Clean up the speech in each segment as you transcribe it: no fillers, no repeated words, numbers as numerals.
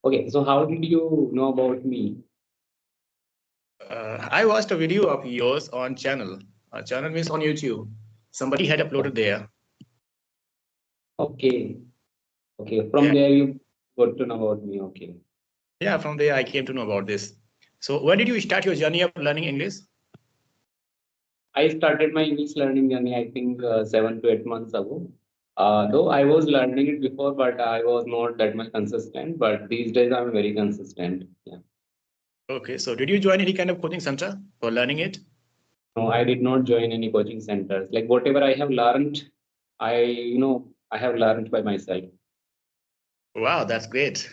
Okay, so how did you know about me? I watched a video of yours on channel. Channel means on YouTube. Somebody had uploaded there. Okay, okay. From Yeah, there you got to know about me. Okay. yeah. From there, I came to know about this. So, when did you start your journey of learning English? I started my English learning journey, I think 7 to 8 months ago. Though I was learning it before, but I was not that much consistent. But these days I'm very consistent. Yeah. Okay, so did you join any kind of coaching center for learning it? No, I did not join any coaching centers. Like whatever I have learned, I have learned by myself. Wow, that's great.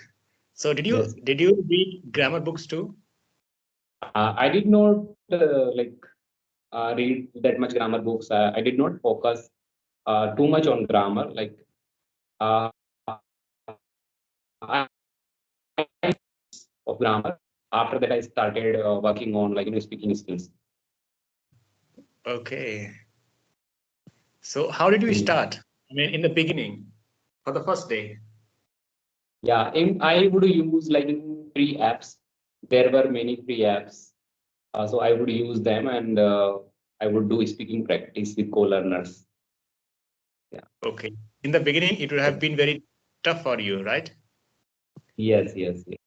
So, did you Yes. did you read grammar books too? I did not read that much grammar books. I did not focus too much on grammar. Like uh, I of grammar. After that, I started working on speaking skills. Okay. So, how did you Mm. start? I mean, in the beginning, for the first day. Yeah, I would use like free apps. There were many free apps, so I would use them and I would do speaking practice with co-learners. Yeah. Okay. In the beginning, it would have been very tough for you, right? Yes, yes, yes.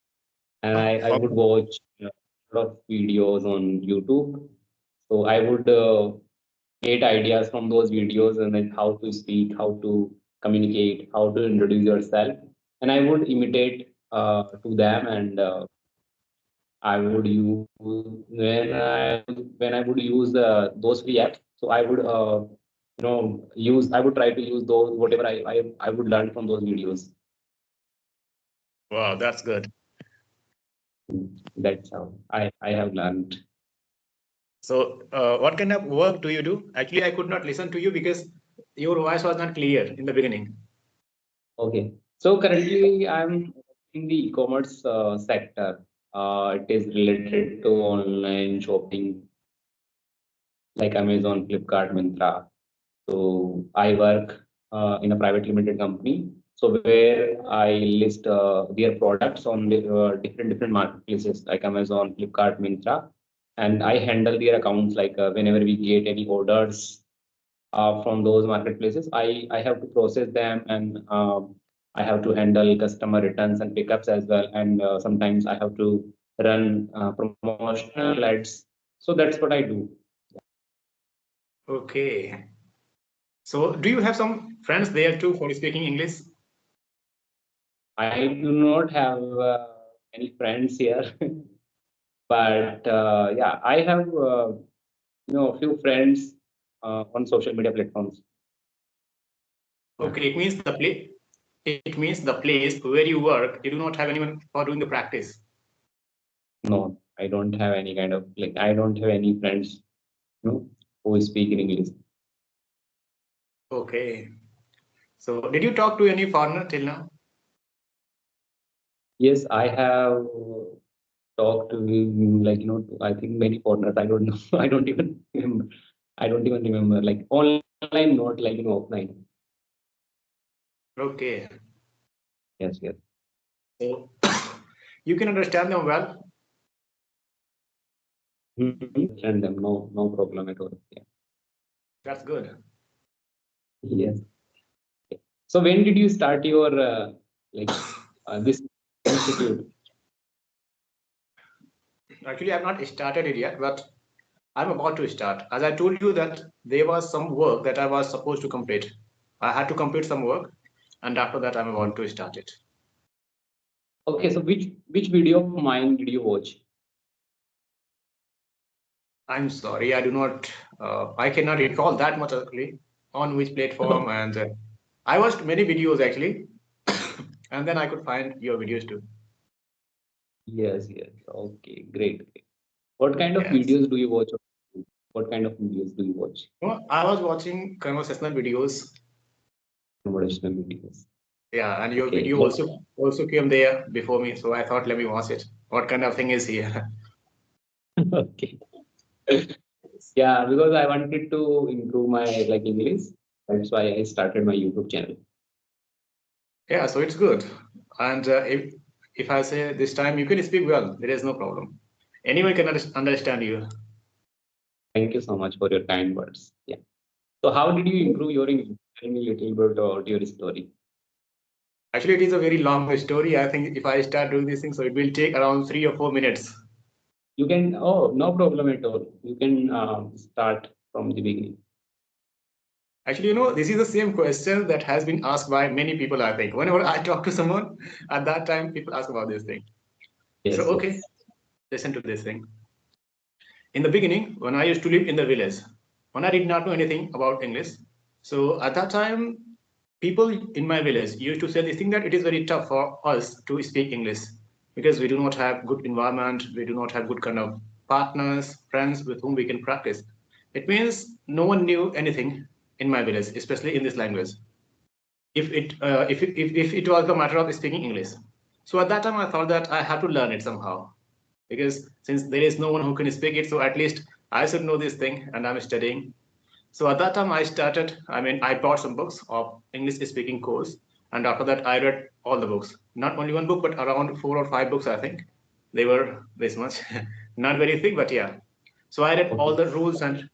And I How- would watch a lot of videos on YouTube. So I would get ideas from those videos and then how to speak, how to communicate, how to introduce yourself. And I would imitate to them and I would use when I would use those free apps. So I would use I would try to use those whatever I would learn from those videos. Wow, that's good. That's how I have learned. So, what kind of work do you do? Actually, I could not listen to you because your voice was not clear in the beginning. Okay. So currently I'm in the e-commerce sector. It is related to online shopping like Amazon, Flipkart, Myntra. So I work in a private limited company. So where I list their products on the, different marketplaces like Amazon, Flipkart, Myntra, and I handle their accounts like whenever we get any orders from those marketplaces, I have to process them and I have to handle customer returns and pickups as well. And sometimes I have to run promotional ads. So that's what I do. Okay. So, do you have some friends there too for speaking English? I do not have any friends here, but yeah, I have a few friends on social media platforms. Yeah. Okay, it means the place. It means the place where you work. You do not have anyone for doing the practice. No, I don't have any kind of like I don't have any friends, who speak in English. Okay. So, did you talk to any foreigner till now? Yes, I have talked to I think many foreigners. I don't know. I don't even remember. I don't even remember. Like online, not like offline. Okay. Yes, yes. So, you can understand them well. Understand them. No, no problem at all. Yeah. That's good. Yes. So when did you start your like this institute? Actually, I've not started it yet, but I'm about to start. As I told you that there was some work that I was supposed to complete. I had to complete some work, and after that, I'm about to start it. Okay, so which video of mine did you watch? I'm sorry, I do not. I cannot recall that much actually on which platform, and I watched many videos actually, and then I could find your videos too. Yes, yes. Okay, great. Great. What kind of Yes. videos do you watch? What kind of videos do you watch? No, I was watching conversational videos. Motivational videos. Yeah, and your Okay. video also came there before me, so I thought, let me watch it. What kind of thing is here? Okay. Yeah, because I wanted to improve my like English. That's why I started my YouTube channel. Yeah, so it's good. And if I say this time you can speak well, there is no problem. Anyone can understand you. Thank you so much for your kind words. Yeah. So how did you improve your English? Tell me a little bit about your story. Actually, it is a very long story. I think if I start doing these things, so it will take around 3 or 4 minutes. You can, oh, no problem at all. You can start from the beginning. Actually, this is the same question that has been asked by many people, I think. Whenever I talk to someone, at that time, people ask about this thing. So, Yes, okay, yes. listen to this thing. In the beginning, when I used to live in the village, when I did not know anything about English, so at that time, people in my village used to say this thing that it is very tough for us to speak English because we do not have good environment, we do not have good kind of partners, friends with whom we can practice. It means no one knew anything in my village, especially in this language. If it was a matter of speaking English. So at that time, I thought that I had to learn it somehow because since there is no one who can speak it, so at least I should know this thing and I'm studying. So at that time I started, I bought some books of English speaking course. And after that, I read all the books, not only one book, but around 4 or 5 books, I think. They were this much, not very thick, but yeah. So I read all Okay. the rules and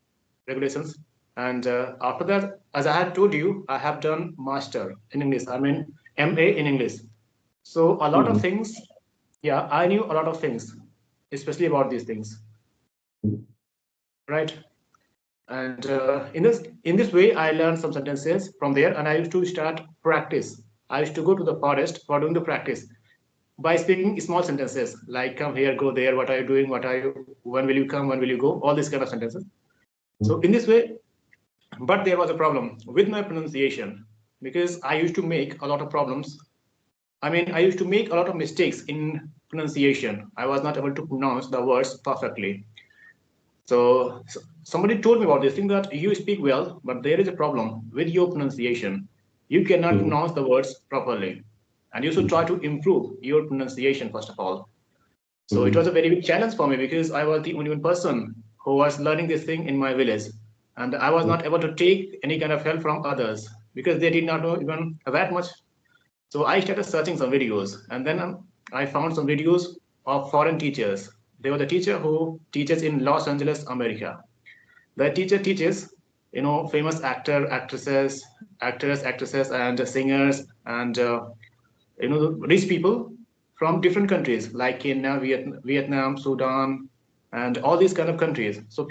regulations. And after that, as I had told you, I have done master in English. MA in English. So a lot of Mhm. things, yeah, I knew a lot of things, especially about these things, right? And in this way, I learned some sentences from there, and I used to start practice. I used to go to the forest for doing the practice by speaking small sentences like "come here, go there, what are you doing, what are you, when will you come, when will you go," all these kind of sentences. So in this way, but there was a problem with my pronunciation because I used to make a lot of problems. I used to make a lot of mistakes in pronunciation. I was not able to pronounce the words perfectly. So somebody told me about this thing that you speak well, but there is a problem with your pronunciation. You cannot Mhm. pronounce the words properly, and you should try Mhm. to improve your pronunciation first of all. So it was Mhm. a very big challenge for me because I was the only one person who was learning this thing in my village, and I was Mhm. not able to take any kind of help from others because they did not know even that much. So I started searching some videos, and then I found some videos of foreign teachers. There was a teacher who teaches in Los Angeles, America. The teacher teaches, famous actors, actresses, and singers, and rich people from different countries like Kenya, Vietnam, Sudan, and all these kind of countries. So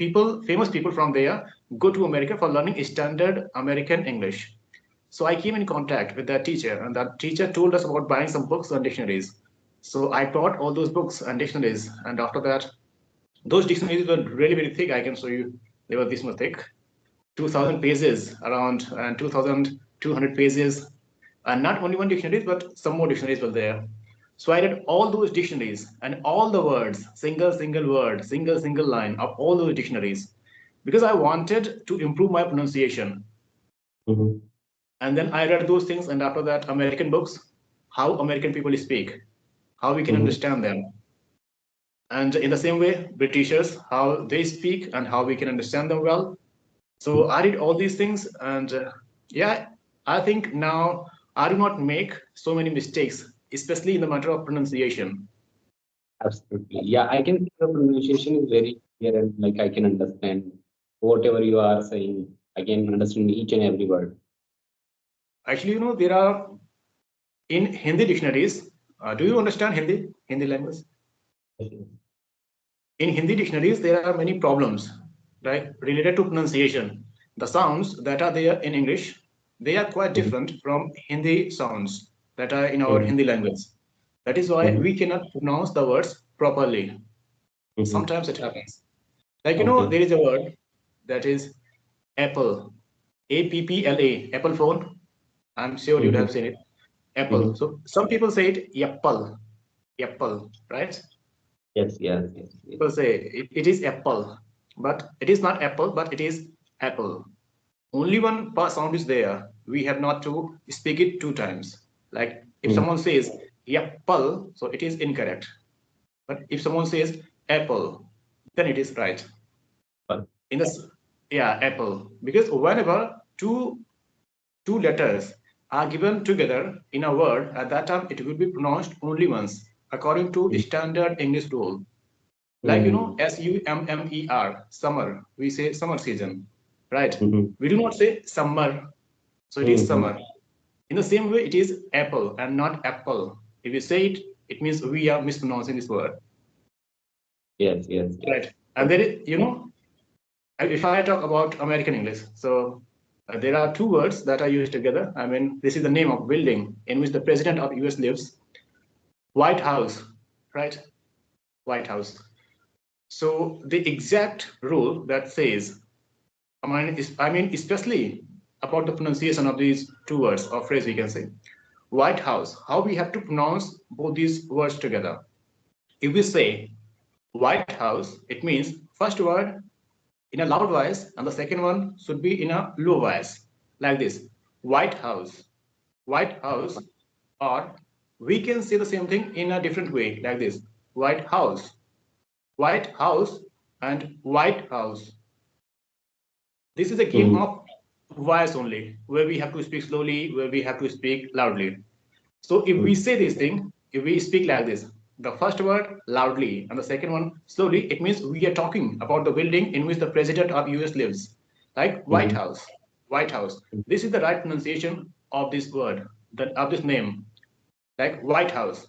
famous people from there, go to America for learning standard American English. So I came in contact with that teacher, and that teacher told us about buying some books and dictionaries. So I bought all those books and dictionaries, and after that, those dictionaries were really very thick. I can show you; they were this much thick, 2,000 pages around, and 2,200 pages, and not only one dictionary, but some more dictionaries were there. So I read all those dictionaries and all the words, single word, single line of all those dictionaries, because I wanted to improve my pronunciation. Mhm. And then I read those things, and after that, American books, how American people speak, how we can Mhm. understand them. And in the same way, Britishers, how they speak and how we can understand them well. So I did all these things, and yeah, I think now I do not make so many mistakes, especially in the matter of pronunciation. Absolutely. Yeah, I can see the pronunciation is very clear and like I can understand whatever you are saying. I can understand each and every word. Actually, there are in Hindi dictionaries. Do you understand Hindi language? In Hindi dictionaries, there are many problems, right, related to pronunciation. The sounds that are there in English, they are quite Mhm. different from Hindi sounds that are in our Mhm. Hindi language. That is why Mhm. we cannot pronounce the words properly. Mhm. Sometimes it happens. Like, Okay. there is a word that is Apple, Apple, Apple phone. I'm sure you'd have Mhm. seen it. Apple. Mhm. So some people say it Apple, right? Yes, yes, yes, yes. People say it is apple, but it is not apple, but it is apple. Only one sound is there. We have not to speak it 2 times. Like if Mhm. someone says apple, so it is incorrect. But if someone says apple, then it is right. But In this, yeah, apple. Because whenever two letters are given together in a word, at that time it will be pronounced only once. according to standard English rule. Like, SUMMER, summer, we say summer season, right? We do not say summer, so it is summer. In the same way, it is apple and not apple. If you say it, it means we are mispronouncing this word. Yes. Right. And there is, if I talk about American English, so there are two words that are used together. I mean, this is the name of building in which the president of US lives. White House, right? White House. So the exact rule that says, I mean, especially about the pronunciation of these two words or phrase, we can say, White House, how we have to pronounce both these words together. If we say White House, it means first word in a loud voice and the second one should be in a low voice, like this, White House, White House. Or we can say the same thing in a different way, like this, White House, White House, and White House. This is a game of voice only, where we have to speak slowly, where we have to speak loudly. So if we say this thing, if we speak like this, the first word loudly and the second one slowly, it means we are talking about the building in which the president of US lives, like White House, White House. This is the right pronunciation of this word, of this name, like White House.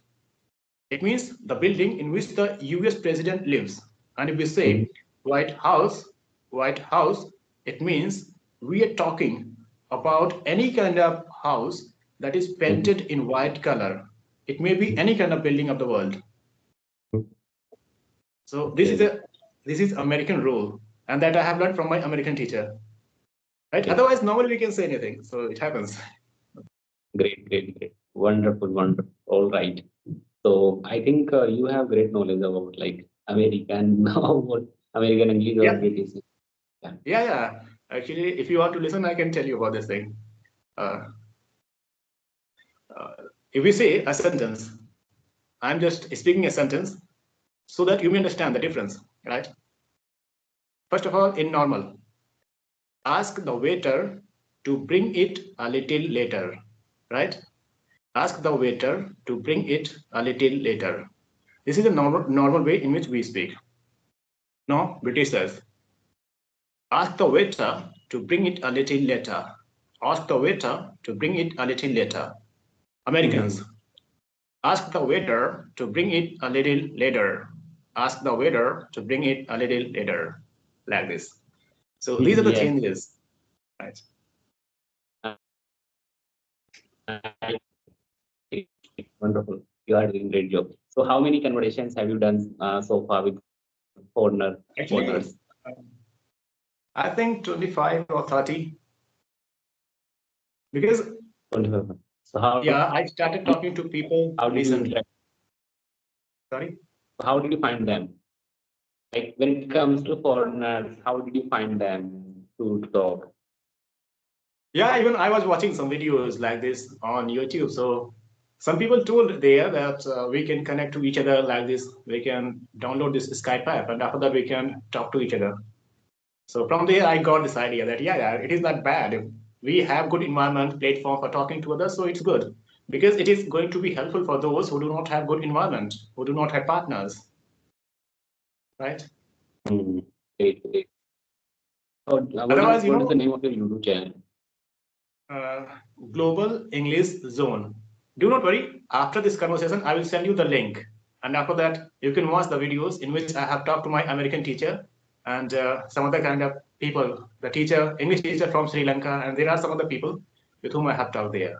It means the building in which the US president lives. And if we say White House, White House, it means we are talking about any kind of house that is painted in white color. It may be any kind of building of the world. So this is American rule, and that I have learned from my American teacher. Right? Otherwise, normally we can say anything. So it happens. Great. Wonderful. All right. So I think you have great knowledge about like American American English or British. Yeah. Actually, if you want to listen, I can tell you about this thing. If we say a sentence, I'm just speaking a sentence so that you may understand the difference, right? First of all, in normal, ask the waiter to bring it a little later, right? Ask the waiter to bring it a little later. This is the normal way in which we speak. No, British says, ask the waiter to bring it a little later. Ask the waiter to bring it a little later. Americans, ask the waiter to bring it a little later. Ask the waiter to bring it a little later. Like this. So these are the changes. Right. Wonderful. You are doing great job. So how many conversations have you done so far with foreigners? Actually, I think 25 or 30. Because 25. So how I started talking to people recently. Sorry? How did you find them? Like when it comes to foreigners, how did you find them to talk? Yeah, even I was watching some videos like this on YouTube. So some people told there that we can connect to each other like this. We can download this Skype app, and after that we can talk to each other. So from there, I got this idea that it is not bad. If we have good environment platform for talking to others, so it's good because it is going to be helpful for those who do not have good environment, who do not have partners, right? Great. Otherwise, what is the name of your YouTube channel? Global English Zone. Do not worry. After this conversation, I will send you the link, and after that, you can watch the videos in which I have talked to my American teacher and some other kind of people. The teacher, English teacher from Sri Lanka, and there are some other people with whom I have talked there.